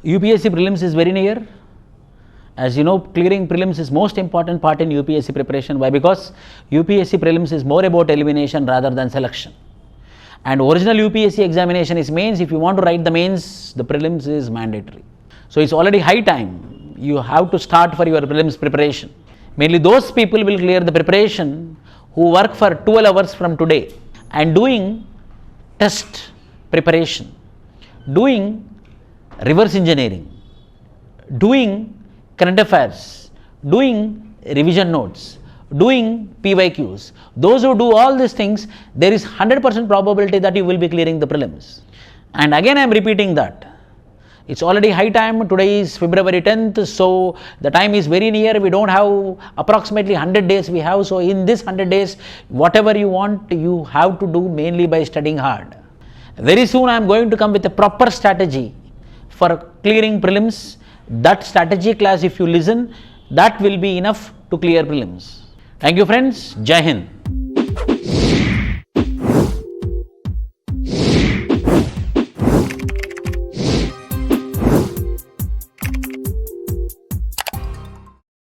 UPSC Prelims is very near. As you know, clearing prelims is most important part in UPSC preparation. Why? Because UPSC Prelims is more about elimination rather than selection. And original UPSC examination is mains. If you want to write the mains, the prelims is mandatory. So it's already high time. You have to start for your prelims preparation. Mainly those people will clear the preparation who work for 12 hours from today and doing test preparation, doing reverse engineering, doing current affairs, doing revision notes, doing PYQs. Those who do all these things, there is 100% probability that you will be clearing the prelims. And again I am repeating that. It's already high time. Today is February 10th, so the time is very near. We don't have approximately 100 days we have. So in this 100 days, whatever you want, you have to do mainly by studying hard. Very soon I am going to come with a proper strategy for clearing prelims. That strategy class, if you listen, that will be enough to clear prelims. Thank you friends. Jai Hind.